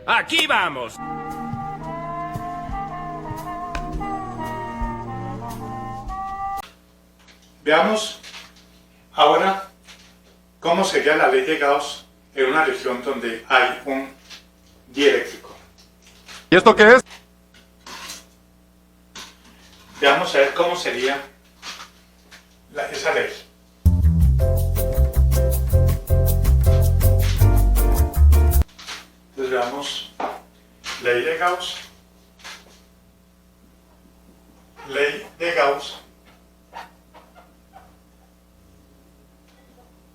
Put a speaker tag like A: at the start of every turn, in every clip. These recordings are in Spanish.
A: ¡Aquí vamos!
B: Veamos ahora cómo sería la ley de Gauss en una región donde hay un dieléctrico.
C: ¿Y esto qué es?
B: Veamos a ver cómo sería esa ley. Entonces veamos ley de Gauss. Ley de Gauss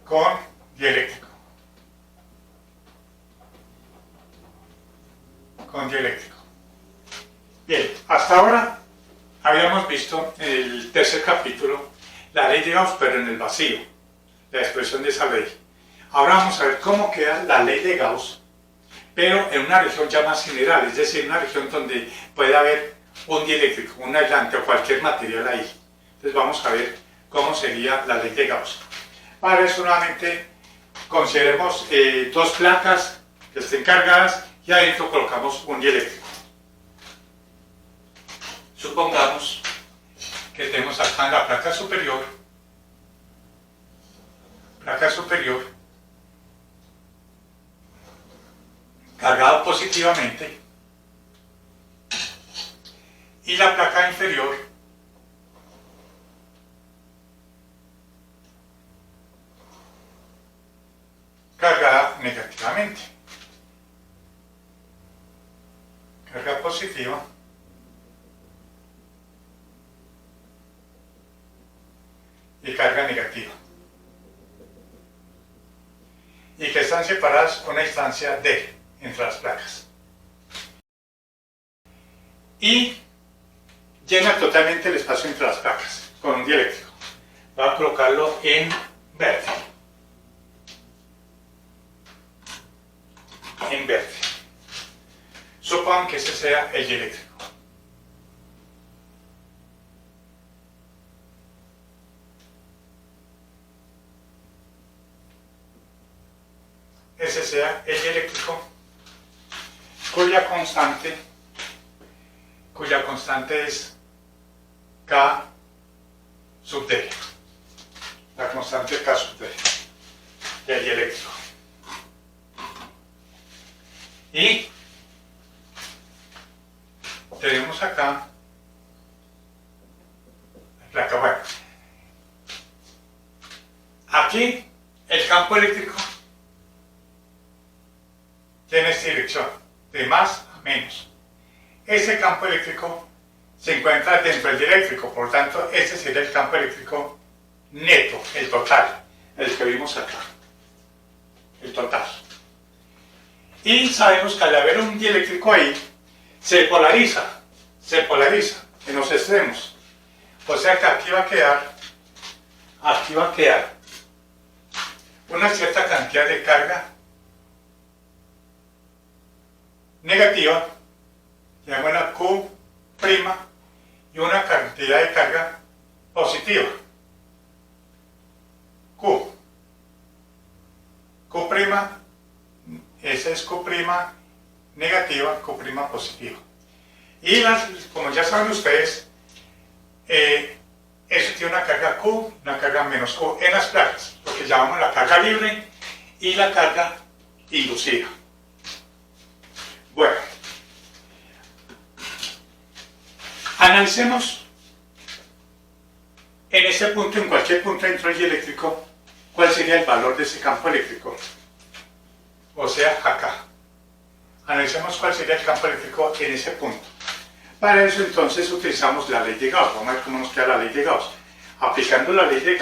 B: con dieléctrico. Con dieléctrico. Bien, hasta ahora habíamos visto en el tercer capítulo la ley de Gauss, pero en el vacío, la expresión de esa ley. Ahora vamos a ver cómo queda la ley de Gauss, pero en una región ya más general, es decir, una región donde puede haber un dieléctrico, un aislante o cualquier material ahí. Entonces vamos a ver cómo sería la ley de Gauss. Para eso nuevamente consideremos dos placas que estén cargadas y adentro colocamos un dieléctrico. Supongamos que tenemos acá en la placa superior, cargado positivamente, y la placa inferior cargada negativamente. Carga positiva y carga negativa. Y que están separadas una distancia D entre las placas. Y llena totalmente el espacio entre las placas con un dieléctrico. Voy a colocarlo en verde. En verde. Supongan que ese sea el dieléctrico. Ese sea el dieléctrico cuya constante es K sub D. La constante K sub D del dieléctrico. Y tenemos acá la placa. Bueno, aquí el campo eléctrico tiene esta dirección, de más a menos. Ese campo eléctrico se encuentra dentro del dieléctrico, por lo tanto, este sería el campo eléctrico neto, el total, el que vimos acá, el total. Y sabemos que al haber un dieléctrico ahí, se polariza en los extremos. O sea que aquí va a quedar una cierta cantidad de carga negativa, llamémosla Q', y una cantidad de carga positiva, Q', esa es Q' negativa, Q' positiva. Y como ya saben ustedes, eso tiene una carga Q, una carga menos Q en las placas, lo que llamamos la carga libre y la carga inducida. Bueno, analicemos en ese punto, en cualquier punto dentro del dieléctrico, cuál sería el valor de ese campo eléctrico. O sea, acá. Analicemos cuál sería el campo eléctrico en ese punto. Para eso entonces utilizamos la ley de Gauss. Vamos a ver cómo nos queda la ley de Gauss. Aplicando la ley de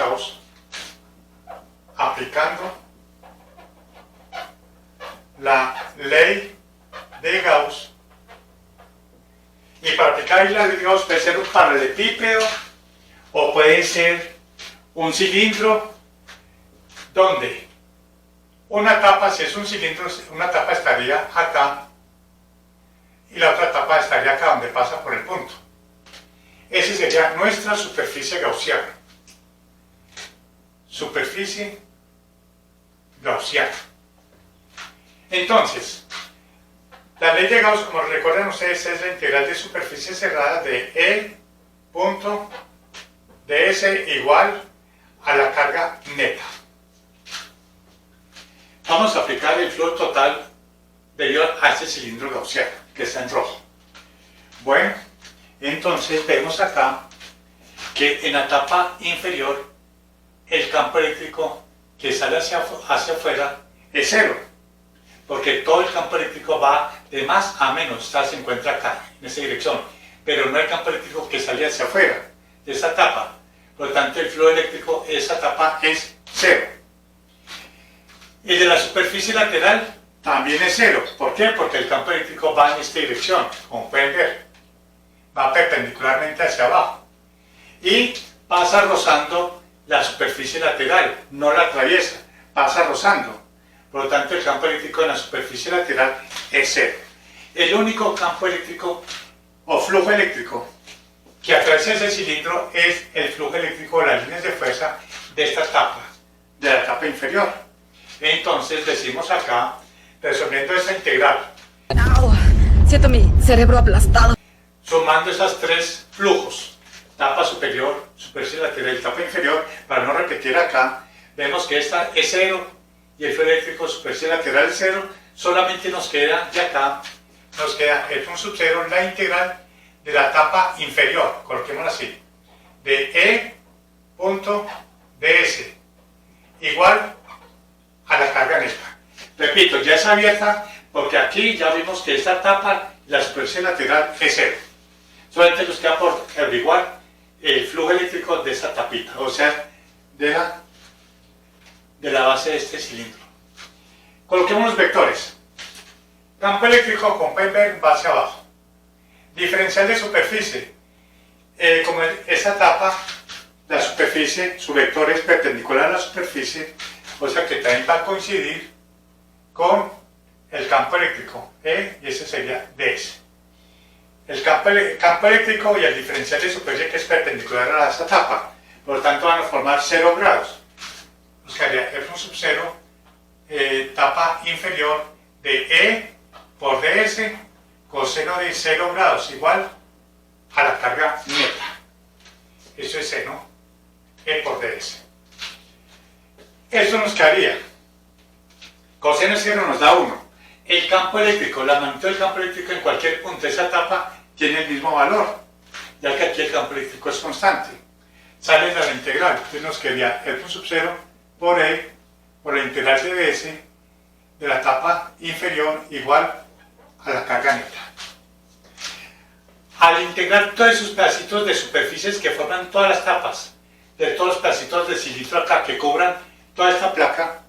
B: Gauss, y para aplicar la ley de Gauss puede ser un paralelepípedo o puede ser un cilindro donde una tapa, si es un cilindro, una tapa estaría acá y la otra tapa estaría acá donde pasa por el punto. Esa sería nuestra superficie gaussiana. Superficie gaussiana. Entonces, La ley de Gauss, como recuerdan ustedes, es la integral de superficie cerrada de E punto ds igual a la carga neta. Vamos a aplicar el flujo total debido a este cilindro gaussiano que está en rojo. Bueno, entonces vemos acá que en la etapa inferior el campo eléctrico que sale hacia afuera es cero, porque todo el campo eléctrico va de más a menos, se encuentra acá, en esa dirección, pero no el campo eléctrico que sale hacia afuera de esta etapa. Por lo tanto, el flujo eléctrico de esa etapa es cero. El de la superficie lateral también es cero. ¿Por qué? Porque el campo eléctrico va en esta dirección, como pueden ver. Va perpendicularmente hacia abajo. Y pasa rozando la superficie lateral, no la atraviesa, pasa rozando. Por lo tanto, el campo eléctrico en la superficie lateral es cero. El único campo eléctrico o flujo eléctrico que atraviesa ese cilindro es el flujo eléctrico de las líneas de fuerza de esta etapa, de la etapa inferior. Entonces decimos acá, resolviendo esta integral,
A: ¡Au! Siento mi cerebro aplastado.
B: sumando esas tres flujos, etapa superior, superficie lateral y etapa inferior, para no repetir acá, vemos que esta es cero y el flujo eléctrico superficie lateral es cero. Solamente nos queda de acá, nos queda el un sub cero, la integral de la etapa inferior, coloquémosla así, de E punto ds igual a la carga neta. Repito, ya es abierta porque aquí ya vimos que esta etapa, la superficie lateral es cero. Solamente nos queda por averiguar el flujo eléctrico de esta tapita, o sea, de la base de este cilindro. Coloquemos los vectores. Campo eléctrico, como pueden ver, va hacia abajo. Diferencial de superficie. Como esta etapa, la superficie, su vector es perpendicular a la superficie, o sea que también va a coincidir con el campo eléctrico, E, y ese sería ds. El campo eléctrico y el diferencial de superficie que es perpendicular a esta etapa, por lo tanto van a formar 0 grados. Nos quedaría F1 sub 0, etapa inferior de E por ds, coseno de 0 grados igual a la carga neta. Eso es seno E por ds. Esto nos quedaría, coseno de 0 nos da 1. El campo eléctrico, la magnitud del campo eléctrico en cualquier punto de esa etapa tiene el mismo valor, ya que aquí el campo eléctrico es constante. Sale de la integral, entonces nos quedaría F1 sub 0 por E por la integral de ds de la etapa inferior igual a la carga neta. Al integrar todos esos pedacitos de superficies que forman todas las tapas, de todos los pedacitos de cilindro acá que cubran toda esta placa,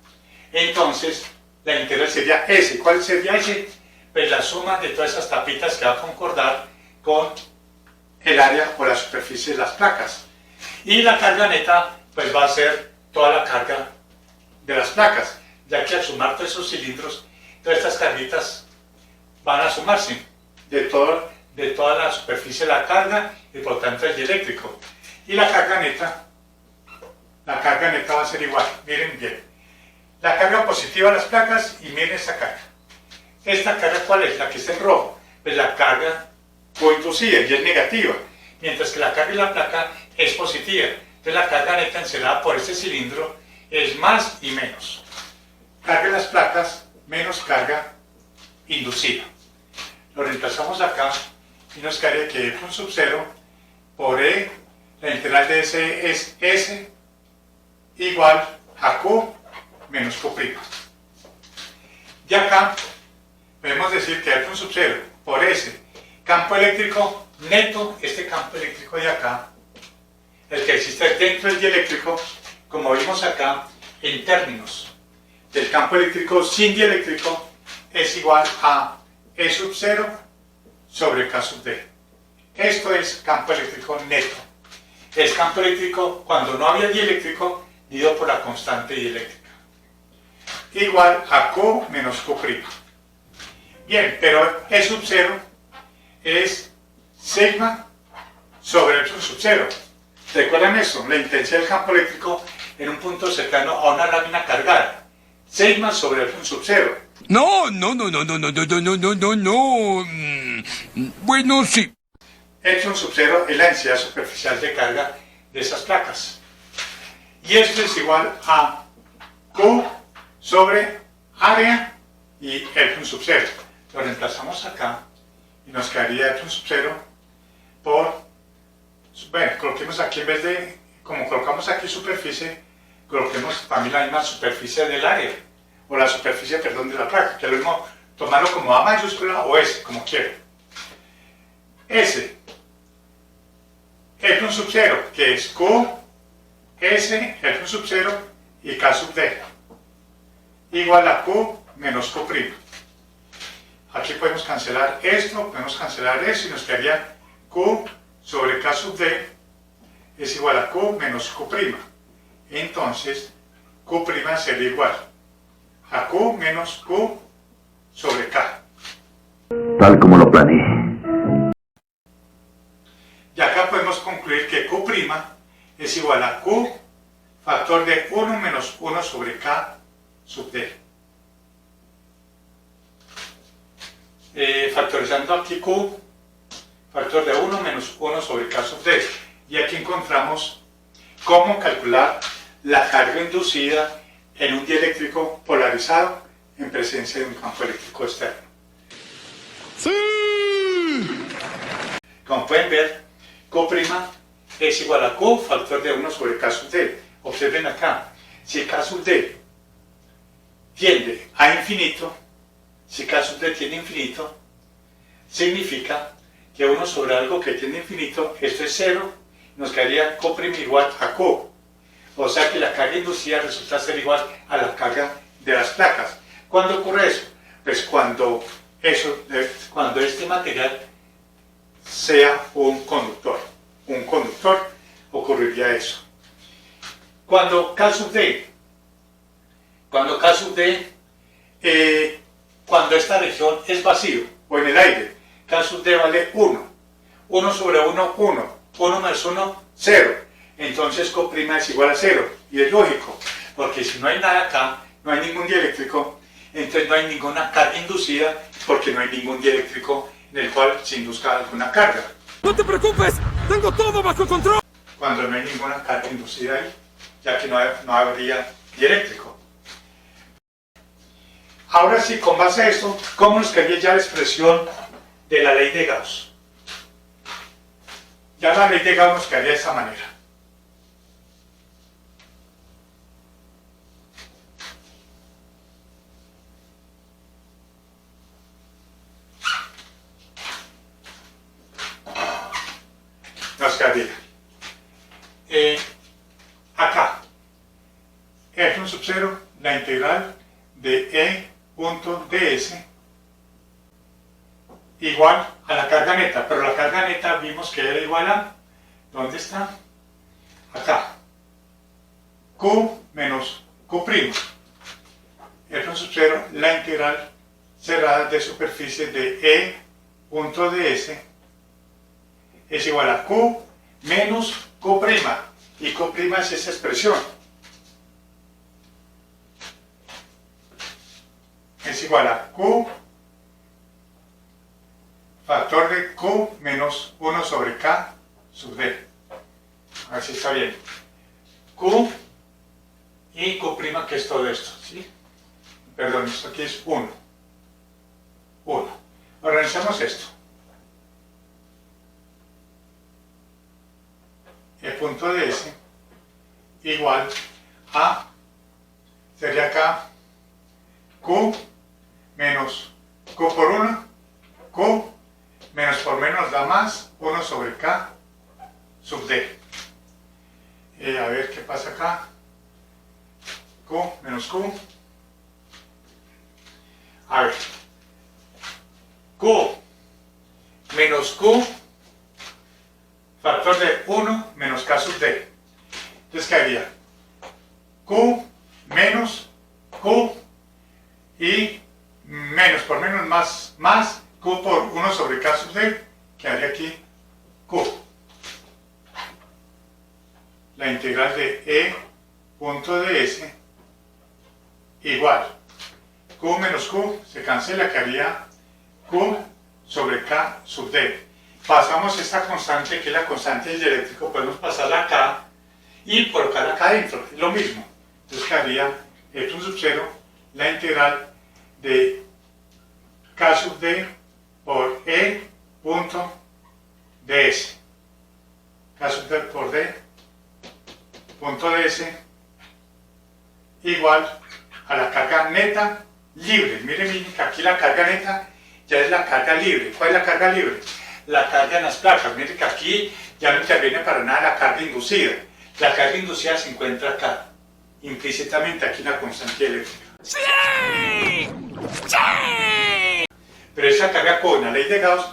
B: entonces la integral sería S. ¿Cuál sería S? Pues la suma de todas esas tapitas que va a concordar con el área o la superficie de las placas. Y la carga neta pues va a ser toda la carga de las placas, ya que al sumar todos esos cilindros, todas estas carguitas van a sumarse de toda la superficie de la carga y por tanto el eléctrico. Y la carga neta va a ser igual, miren bien, la carga positiva de las placas y miren esta carga. ¿Esta carga cuál es? La que está en rojo, pues la carga coinducida y es negativa, mientras que la carga de la placa es positiva. Entonces la carga neta encerrada por este cilindro es más y menos. Carga de las placas menos carga inducida. Lo reemplazamos acá y nos quedaría que F1 sub 0 por E, la integral de S es S igual a Q menos Q'. Y acá podemos decir que F1 sub 0 por S, campo eléctrico neto, este campo eléctrico de acá, el que existe dentro del dieléctrico, como vimos acá, en términos del campo eléctrico sin dieléctrico, es igual a E sub 0 sobre K sub D. Esto es campo eléctrico neto. Es campo eléctrico cuando no había dieléctrico dividido por la constante dieléctrica. Igual a Q menos Q'. Bien, pero E sub 0 es sigma sobre Epsilon sub 0. ¿Recuerdan eso? La intensidad del campo eléctrico en un punto cercano a una lámina cargada. sigma sobre F1 sub 0.
D: No, no, no, no, no, no, no, no, no, no, no, no. Bueno, sí.
B: F1 sub 0 es la densidad superficial de carga de esas placas. Y esto es igual a Q sobre área y F1 sub 0. Lo reemplazamos acá y nos quedaría F1 sub 0 por, bueno, coloquemos aquí en vez de, como colocamos aquí superficie, coloquemos también la misma superficie del área, o la superficie, perdón, de la placa, que es lo mismo tomarlo como A mayúscula o S, como quiera. S, F1 sub 0, que es Q, S, F1 sub 0 y K sub D, igual a Q menos Q'. Aquí podemos cancelar esto, podemos cancelar eso y nos quedaría Q sobre K sub D es igual a Q menos Q'. Entonces, Q' sería igual a Q menos Q sobre K.
E: Tal como lo planeé.
B: Y acá podemos concluir que Q' es igual a Q factor de 1 menos 1 sobre K sub D. Factorizando aquí Q, factor de 1 menos 1 sobre K sub D. Y aquí encontramos cómo calcular la carga inducida en un dieléctrico polarizado en presencia de un campo eléctrico externo.
D: ¡Sí!
B: Como pueden ver, Q' es igual a Q factor de 1 sobre K sub D. Observen acá, si K sub D tiende a infinito, si K sub D tiende a infinito, significa que 1 sobre algo que tiende a infinito, esto es 0, nos quedaría Q' igual a Q. O sea que la carga inducida resulta ser igual a la carga de las placas. ¿Cuándo ocurre eso? Pues cuando este material sea un conductor. Un conductor ocurriría eso. Cuando K sub D, cuando esta región es vacío o en el aire, K sub D vale 1. 1 sobre 1, 1. 1 más 1, 0. Entonces Q' es igual a 0. Y es lógico, porque si no hay nada acá, no hay ningún dieléctrico, entonces no hay ninguna carga inducida, porque no hay ningún dieléctrico en el cual se induzca alguna carga.
D: No te preocupes, tengo todo bajo control.
B: Cuando no hay ninguna carga inducida ahí, ya que no habría dieléctrico. Ahora sí, con base a esto, ¿cómo nos quedaría ya la expresión de la ley de Gauss? Ya la ley de Gauss nos quedaría de esta manera. Nos quedaría acá F1 sub 0, la integral de E punto ds igual a la carga neta, pero la carga neta vimos que era igual a, ¿dónde está? Acá, Q menos Q', F1 sub 0, la integral cerrada de superficie de E punto ds es igual a Q menos Q', y Q' es esa expresión. Es igual a Q factor de Q menos 1 sobre K sub D. A ver si está bien. Q y Q', que es todo esto, ¿sí? Perdón, esto aquí es 1. 1. Organizamos esto. E punto ds igual a, sería acá, Q menos Q por 1, Q menos por menos da más 1 sobre K sub D. A ver qué pasa acá. Q menos Q. A ver. Q menos Q factor de 1 menos K sub D. Entonces quedaría Q menos Q y menos por menos más Q por 1 sobre K sub D, quedaría aquí Q. La integral de E punto ds igual Q menos Q se cancela, quedaría Q sobre K sub D. Pasamos esta constante, que es la constante del dieléctrico, podemos pasarla acá y colocarla acá adentro, es lo mismo. Entonces quedaría E1 sub 0, la integral de K sub D por E punto ds. K sub D por D punto ds igual a la carga neta libre. Miren que aquí la carga neta ya es la carga libre. ¿Cuál es la carga libre? La carga en las placas. Miren que aquí ya no interviene para nada la carga inducida. La carga inducida se encuentra acá, implícitamente aquí en la constante eléctrica.
D: ¡Sí! ¡Sí!
B: Pero esa carga con la ley de Gauss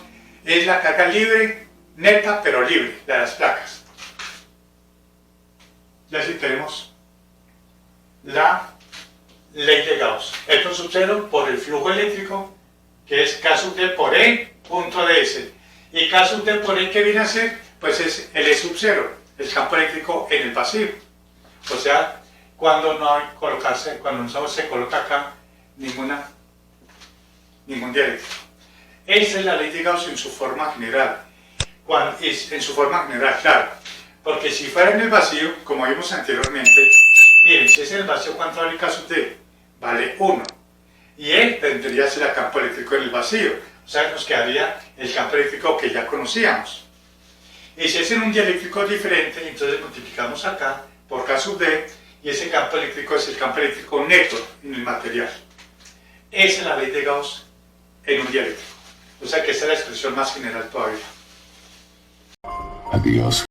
B: es la carga libre, neta pero libre, la de las placas. Y así tenemos la ley de Gauss. Esto sub 0 por el flujo eléctrico, que es K sub D por E punto ds. Y K sub D por E, ¿qué viene a ser? Pues es el E sub 0, el campo eléctrico en el vacío. O sea, cuando no hay colocarse, cuando no se coloca acá ningún dieléctrico. Esa es la ley de Gauss en su forma general. En su forma general, claro. Porque si fuera en el vacío, como vimos anteriormente, miren, si es en el vacío, ¿cuánto vale K sub D? Vale 1. Y E tendría que ser el campo eléctrico en el vacío. O sea, nos quedaría el campo eléctrico que ya conocíamos. Y si es en un dieléctrico diferente, entonces multiplicamos acá por K sub D, y ese campo eléctrico es el campo eléctrico neto en el material. Esa es la ley de Gauss en un dieléctrico. O sea que esa es la expresión más general todavía.
E: Adiós.